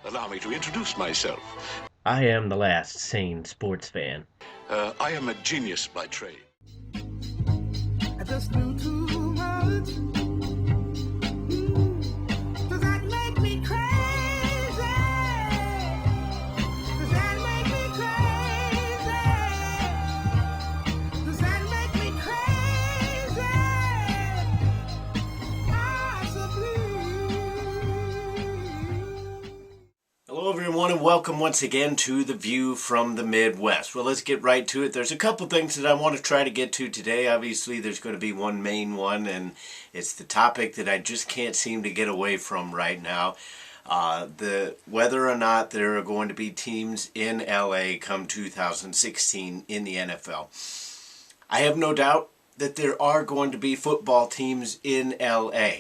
Allow me to introduce myself. I am the last sane sports fan. I am a genius by trade. I just knew too much. Does that make me crazy? Does that make me crazy? Does that make me crazy? Possibly. Hello everyone and welcome once again to The View from the Midwest. Well, let's get right to it. There's a couple things that I want to try to get to today. Obviously, there's going to be one main one, and it's the topic that I just can't seem to get away from right now. The whether or not there are going to be teams in LA come 2016 in the NFL. I have no doubt that there are going to be football teams in LA.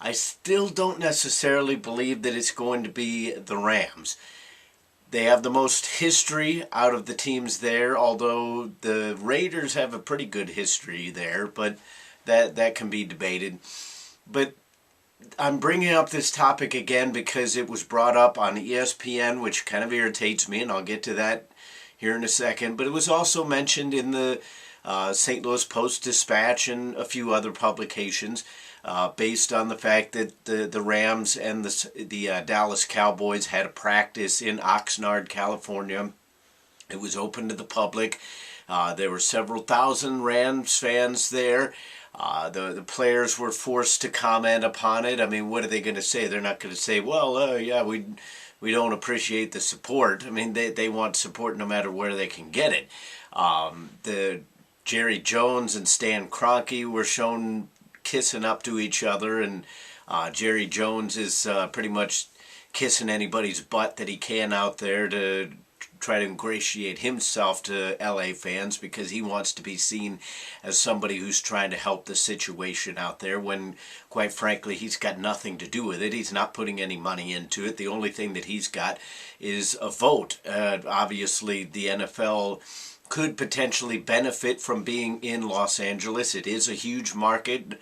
I still don't necessarily believe that it's going to be the Rams. They have the most history out of the teams there, although the Raiders have a pretty good history there, but that can be debated. But I'm bringing up this topic again because it was brought up on ESPN, which kind of irritates me, and I'll get to that here in a second. But it was also mentioned in the St. Louis Post-Dispatch and a few other publications, based on the fact that the Rams and the Dallas Cowboys had a practice in Oxnard, California. It was open to the public. There were several thousand Rams fans there. The players were forced to comment upon it. I mean, what are they going to say? They're not going to say, well, yeah, we don't appreciate the support. I mean, they want support no matter where they can get it. The Jerry Jones and Stan Kroenke were shown kissing up to each other, and Jerry Jones is pretty much kissing anybody's butt that he can out there to try to ingratiate himself to LA fans, because he wants to be seen as somebody who's trying to help the situation out there, when quite frankly he's got nothing to do with it. He's not putting any money into it. The only thing that he's got is a vote. Obviously the NFL could potentially benefit from being in Los Angeles. It is a huge market,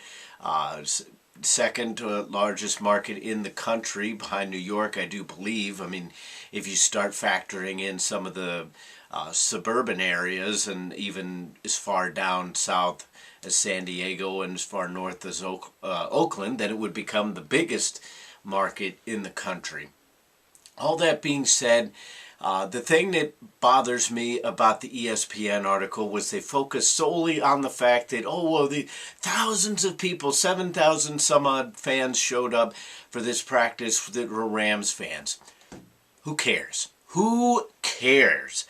second largest market in the country behind New York, I do believe. I mean, if you start factoring in some of the suburban areas, and even as far down south as San Diego and as far north as Oakland, then it would become the biggest market in the country. All that being said, the thing that bothers me about the ESPN article was they focused solely on the fact that, oh, well, the thousands of people, 7,000 some odd fans showed up for this practice that were Rams fans. Who cares? Who cares?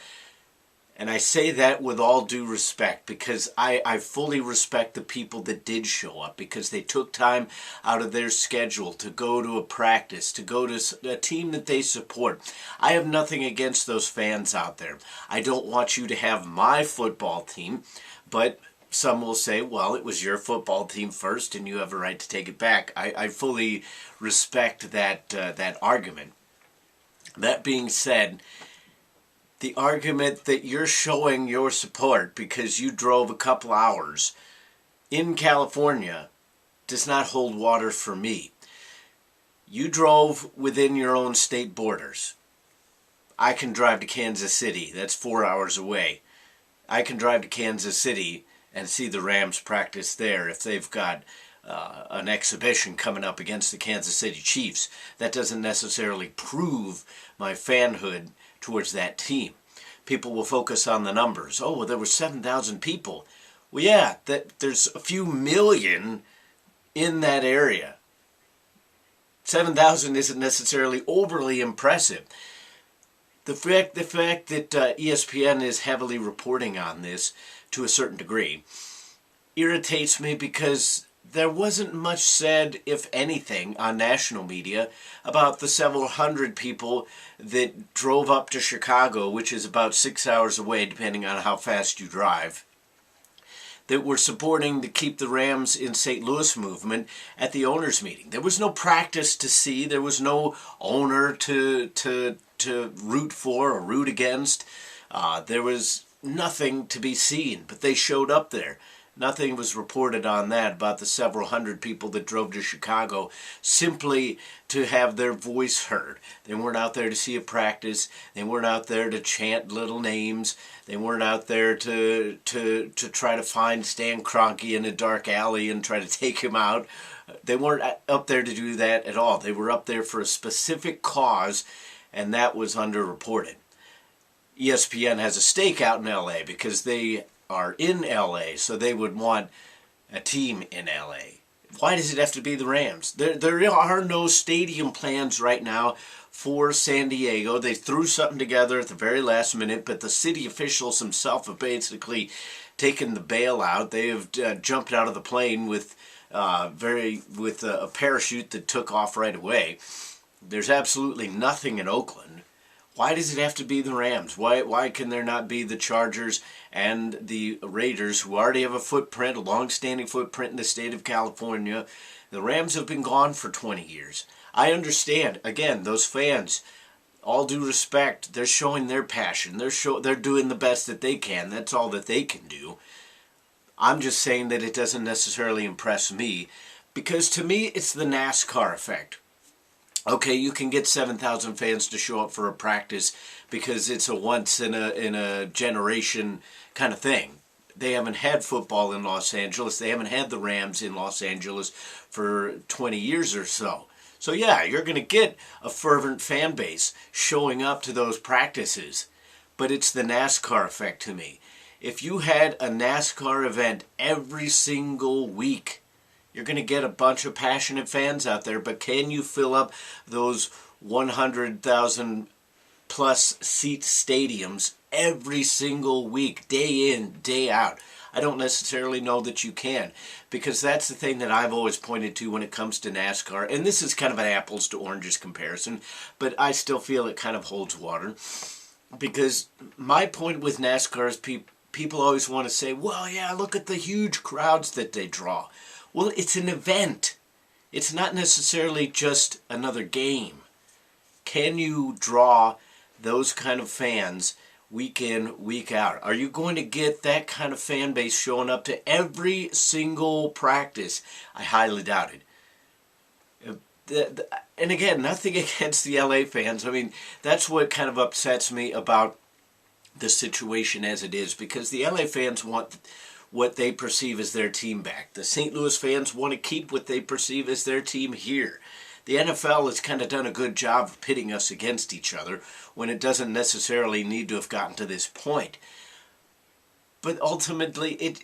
And I say that with all due respect, because I fully respect the people that did show up, because they took time out of their schedule to go to a practice, to go to a team that they support. I have nothing against those fans out there. I don't want you to have my football team, but some will say, well, it was your football team first and you have a right to take it back. I fully respect that argument. That being said, the argument that you're showing your support because you drove a couple hours in California does not hold water for me. You drove within your own state borders. I can drive to Kansas City. That's 4 hours away. I can drive to Kansas City and see the Rams practice there if they've got an exhibition coming up against the Kansas City Chiefs. That doesn't necessarily prove my fanhood towards that team. People will focus on the numbers. Oh, well, there were 7,000 people. Well, yeah, there's a few million in that area. 7,000 isn't necessarily overly impressive. The fact that ESPN is heavily reporting on this to a certain degree irritates me, because there wasn't much said, if anything, on national media about the several hundred people that drove up to Chicago, which is about 6 hours away, depending on how fast you drive, that were supporting the Keep the Rams in St. Louis movement at the owners' meeting. There was no practice to see. There was no owner to root for or root against. There was nothing to be seen, but they showed up there. Nothing was reported on that about the several hundred people that drove to Chicago simply to have their voice heard. They weren't out there to see a practice. They weren't out there to chant little names. They weren't out there to try to find Stan Kroenke in a dark alley and try to take him out. They weren't up there to do that at all. They were up there for a specific cause, and that was underreported. ESPN has a stake out in LA because they are in LA, so they would want a team in LA. Why does it have to be the Rams? There are no stadium plans right now for San Diego. They threw something together at the very last minute, but the city officials themselves have basically taken the bailout. They have jumped out of the plane with a parachute that took off right away. There's absolutely nothing in Oakland. Why does it have to be the Rams? Why can there not be the Chargers and the Raiders, who already have a footprint, a long-standing footprint in the state of California? The Rams have been gone for 20 years. I understand, again, those fans, all due respect, they're showing their passion. They're doing the best that they can. That's all that they can do. I'm just saying that it doesn't necessarily impress me, because to me, it's the NASCAR effect. Okay, you can get 7,000 fans to show up for a practice because it's a once in a generation kind of thing. They haven't had football in Los Angeles. They haven't had the Rams in Los Angeles for 20 years or so. So yeah, you're going to get a fervent fan base showing up to those practices. But it's the NASCAR effect to me. If you had a NASCAR event every single week, you're going to get a bunch of passionate fans out there, but can you fill up those 100,000 plus seat stadiums every single week, day in, day out? I don't necessarily know that you can, because that's the thing that I've always pointed to when it comes to NASCAR, and this is kind of an apples to oranges comparison, but I still feel it kind of holds water, because my point with NASCAR is people always want to say, well, yeah, look at the huge crowds that they draw. Well, it's an event. It's not necessarily just another game. Can you draw those kind of fans week in, week out? Are you going to get that kind of fan base showing up to every single practice? I highly doubt it. And again, nothing against the LA fans. I mean, that's what kind of upsets me about the situation as it is, because the LA fans want what they perceive as their team back. The St. Louis fans want to keep what they perceive as their team here. The NFL has kind of done a good job of pitting us against each other when it doesn't necessarily need to have gotten to this point. But ultimately,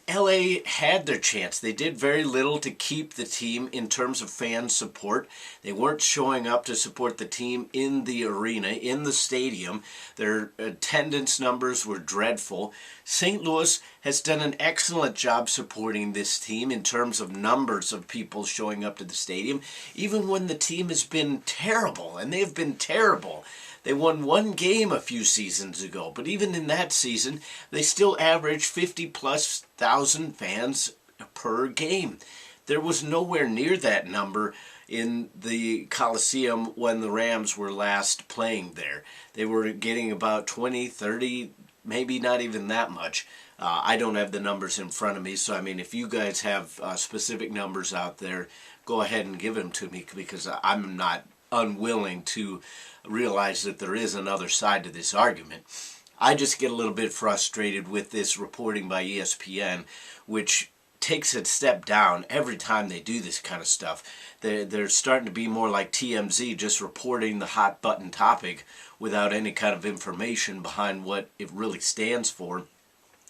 LA had their chance. They did very little to keep the team in terms of fan support. They weren't showing up to support the team in the arena, in the stadium. Their attendance numbers were dreadful. St. Louis has done an excellent job supporting this team in terms of numbers of people showing up to the stadium, even when the team has been terrible, and they have been terrible. They won one game a few seasons ago, but even in that season, they still averaged 50+ thousand fans per game. There was nowhere near that number in the Coliseum when the Rams were last playing there. They were getting about 20, 30, maybe not even that much. I don't have the numbers in front of me, so I mean, if you guys have specific numbers out there, go ahead and give them to me, because I'm not unwilling to realize that there is another side to this argument. I just get a little bit frustrated with this reporting by ESPN, which takes a step down every time they do this kind of stuff. They're starting to be more like TMZ, just reporting the hot button topic without any kind of information behind what it really stands for.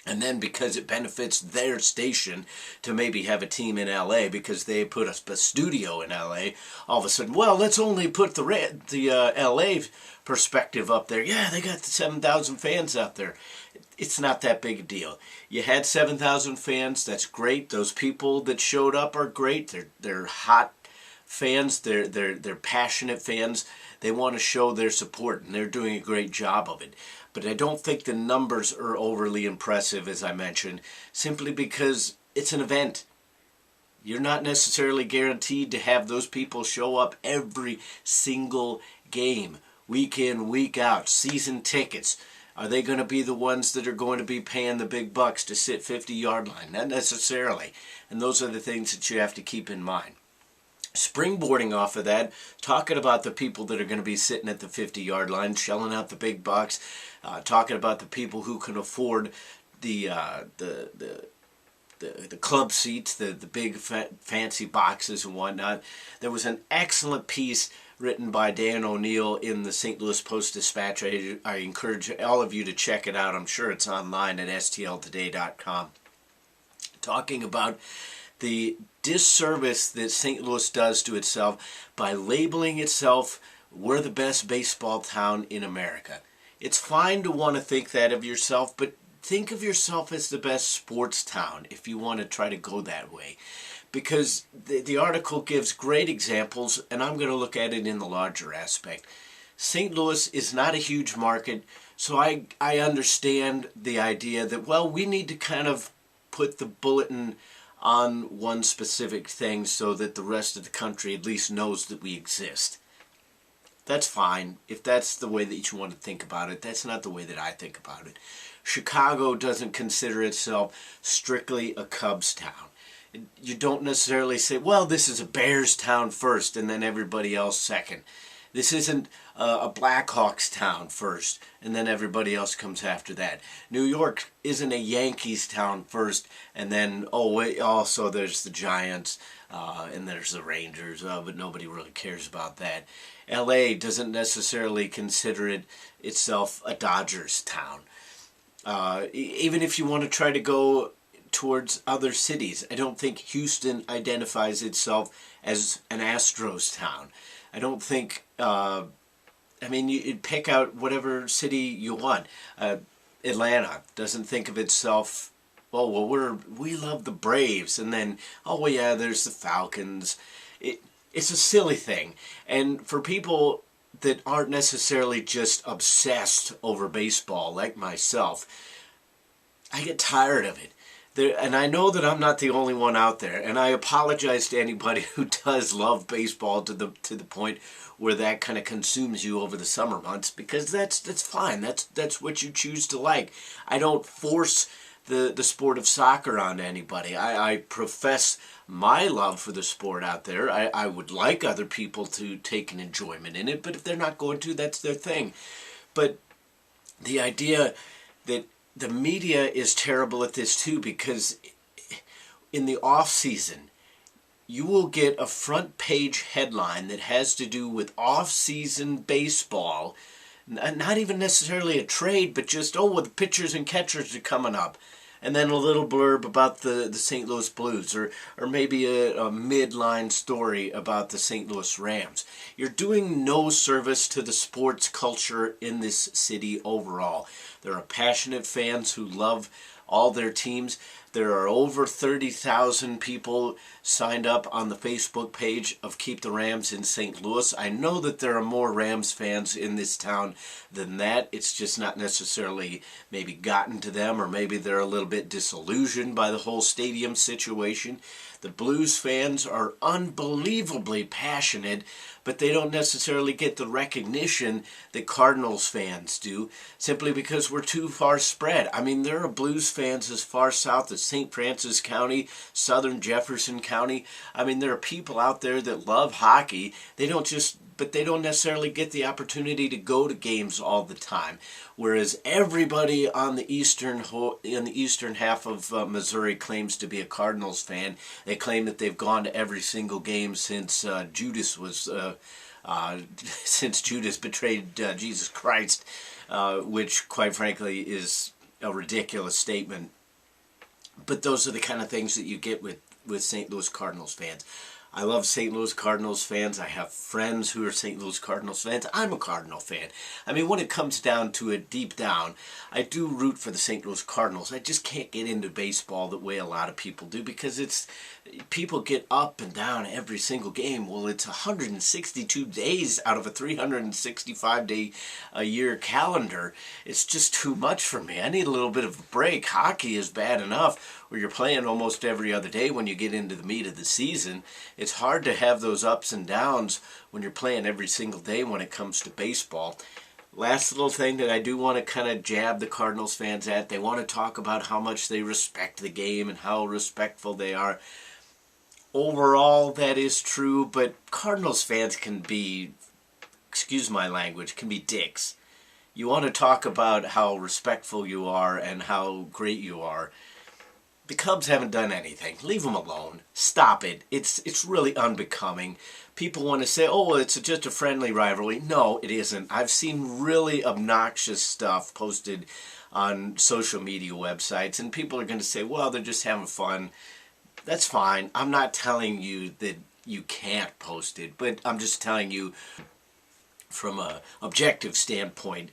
And then because it benefits their station to maybe have a team in LA because they put a studio in LA, all of a sudden, well, let's only put the LA perspective up there. Yeah, they got the 7,000 fans out there. It's not that big a deal. You had 7,000 fans. That's great. Those people that showed up are great. They're hot fans. They're passionate fans. They want to show their support, and they're doing a great job of it. But I don't think the numbers are overly impressive, as I mentioned, simply because it's an event. You're not necessarily guaranteed to have those people show up every single game, week in, week out, season tickets. Are they going to be the ones that are going to be paying the big bucks to sit 50-yard line? Not necessarily. And those are the things that you have to keep in mind. Springboarding off of that, talking about the people that are going to be sitting at the 50-yard line, shelling out the big bucks, talking about the people who can afford the club seats, the big fancy boxes and whatnot. There was an excellent piece written by Dan O'Neill in the St. Louis Post-Dispatch. I encourage all of you to check it out. I'm sure it's online at stltoday.com. Talking about the disservice that St. Louis does to itself by labeling itself, we're the best baseball town in America. It's fine to want to think that of yourself, but think of yourself as the best sports town if you want to try to go that way. Because the article gives great examples, and I'm going to look at it in the larger aspect. St. Louis is not a huge market, so I understand the idea that, well, we need to kind of put the bulletin on one specific thing so that the rest of the country at least knows that we exist. That's fine. If that's the way that you want to think about it, that's not the way that I think about it. Chicago doesn't consider itself strictly a Cubs town. You don't necessarily say, well, this is a Bears town first and then everybody else second. This isn't a Blackhawks town first and then everybody else comes after that. New York isn't a Yankees town first and then, oh wait, also there's the Giants and there's the Rangers, but nobody really cares about that. LA doesn't necessarily consider itself a Dodgers town. Even if you want to try to go towards other cities, I don't think Houston identifies itself as an Astros town. I don't think, you'd pick out whatever city you want. Atlanta doesn't think of itself, oh, well, we love the Braves, and then, oh, well, yeah, there's the Falcons. It's a silly thing. And for people that aren't necessarily just obsessed over baseball, like myself, I get tired of it. And I know that I'm not the only one out there, and I apologize to anybody who does love baseball to the point where that kind of consumes you over the summer months, because that's fine. That's what you choose to like. I don't force the sport of soccer on anybody. I profess my love for the sport out there. I would like other people to take an enjoyment in it, but if they're not going to, that's their thing. But the idea that the media is terrible at this too, because in the off season you will get a front page headline that has to do with off season baseball, not even necessarily a trade, but just, oh, well, the pitchers and catchers are coming up, and then a little blurb about the St. Louis Blues, or maybe a midline story about the St. Louis Rams. You're doing no service to the sports culture in this city overall. There are passionate fans who love all their teams. There are over 30,000 people signed up on the Facebook page of Keep the Rams in St. Louis. I know that there are more Rams fans in this town than that. It's just not necessarily maybe gotten to them, or maybe they're a little bit disillusioned by the whole stadium situation. The Blues fans are unbelievably passionate, but they don't necessarily get the recognition that Cardinals fans do, simply because we're too far spread. I mean, there are Blues fans as far south as St. Francis County, southern Jefferson County. I mean, there are people out there that love hockey. But they don't necessarily get the opportunity to go to games all the time. Whereas everybody on the eastern half of Missouri claims to be a Cardinals fan. They claim that they've gone to every single game since Judas betrayed Jesus Christ, which, quite frankly, is a ridiculous statement. But those are the kind of things that you get with St. Louis Cardinals fans. I love St. Louis Cardinals fans. I have friends who are St. Louis Cardinals fans. I'm a Cardinal fan. I mean, when it comes down to it, deep down, I do root for the St. Louis Cardinals. I just can't get into baseball the way a lot of people do, because people get up and down every single game. Well, it's 162 days out of a 365-day-a-year calendar. It's just too much for me. I need a little bit of a break. Hockey is bad enough, where you're playing almost every other day when you get into the meat of the season. It's hard to have those ups and downs when you're playing every single day when it comes to baseball. Last little thing that I do want to kind of jab the Cardinals fans at, they want to talk about how much they respect the game and how respectful they are. Overall, that is true, but Cardinals fans can be, excuse my language, can be dicks. You want to talk about how respectful you are and how great you are. The Cubs haven't done anything. Leave them alone. Stop it. It's really unbecoming. People want to say, oh, it's just a friendly rivalry. No, it isn't. I've seen really obnoxious stuff posted on social media websites, and people are going to say, well, they're just having fun. That's fine. I'm not telling you that you can't post it, but I'm just telling you from an objective standpoint,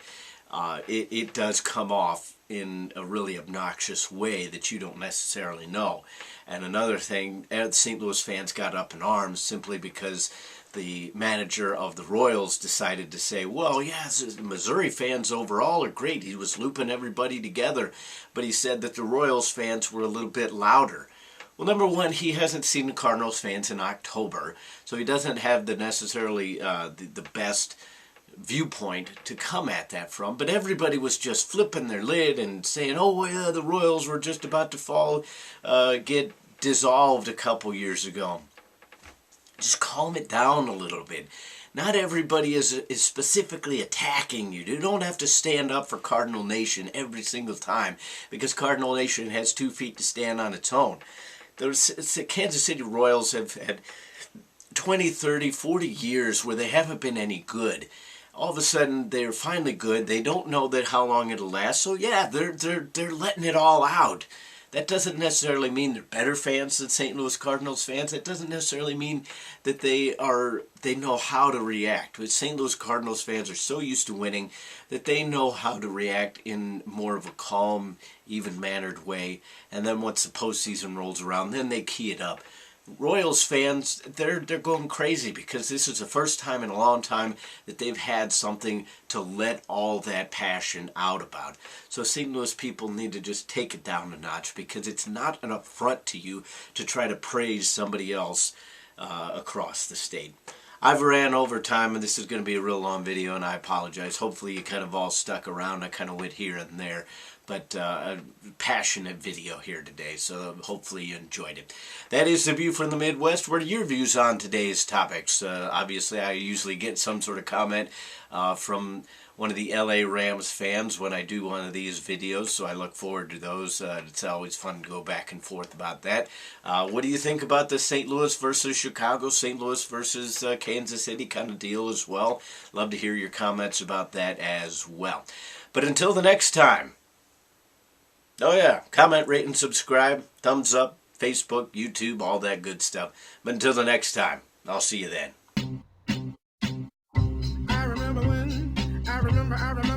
it does come off in a really obnoxious way that you don't necessarily know. And another thing, St. Louis fans got up in arms simply because the manager of the Royals decided to say, well, yeah, the Missouri fans overall are great. He was looping everybody together, but he said that the Royals fans were a little bit louder. Well, number one, he hasn't seen the Cardinals fans in October, so he doesn't have the necessarily the best viewpoint to come at that from, but everybody was just flipping their lid and saying, oh yeah, the Royals were just about to get dissolved a couple years ago. Just calm it down a little bit. Not everybody is specifically attacking you. You don't have to stand up for Cardinal Nation every single time, because Cardinal Nation has 2 feet to stand on its own. The Kansas City Royals have had 20, 30, 40 years where they haven't been any good. All of a sudden, they're finally good. They don't know that how long it'll last. So yeah, they're letting it all out. That doesn't necessarily mean they're better fans than St. Louis Cardinals fans. That doesn't necessarily mean that they know how to react. But St. Louis Cardinals fans are so used to winning that they know how to react in more of a calm, even-mannered way. And then once the postseason rolls around, then they key it up. Royals fans, they're going crazy because this is the first time in a long time that they've had something to let all that passion out about. So St. Louis people need to just take it down a notch, because it's not an affront to you to try to praise somebody else across the state. I've ran over time, and this is going to be a real long video, and I apologize. Hopefully you kind of all stuck around. I kind of went here and there. But a passionate video here today, so hopefully you enjoyed it. That is The View from the Midwest. What are your views on today's topics? Obviously, I usually get some sort of comment from one of the LA Rams fans when I do one of these videos, so I look forward to those. It's always fun to go back and forth about that. What do you think about the St. Louis versus Chicago, St. Louis versus Kansas City kind of deal as well? Love to hear your comments about that as well. But until the next time, oh yeah, comment, rate, and subscribe, thumbs up, Facebook, YouTube, all that good stuff. But until the next time, I'll see you then. I remember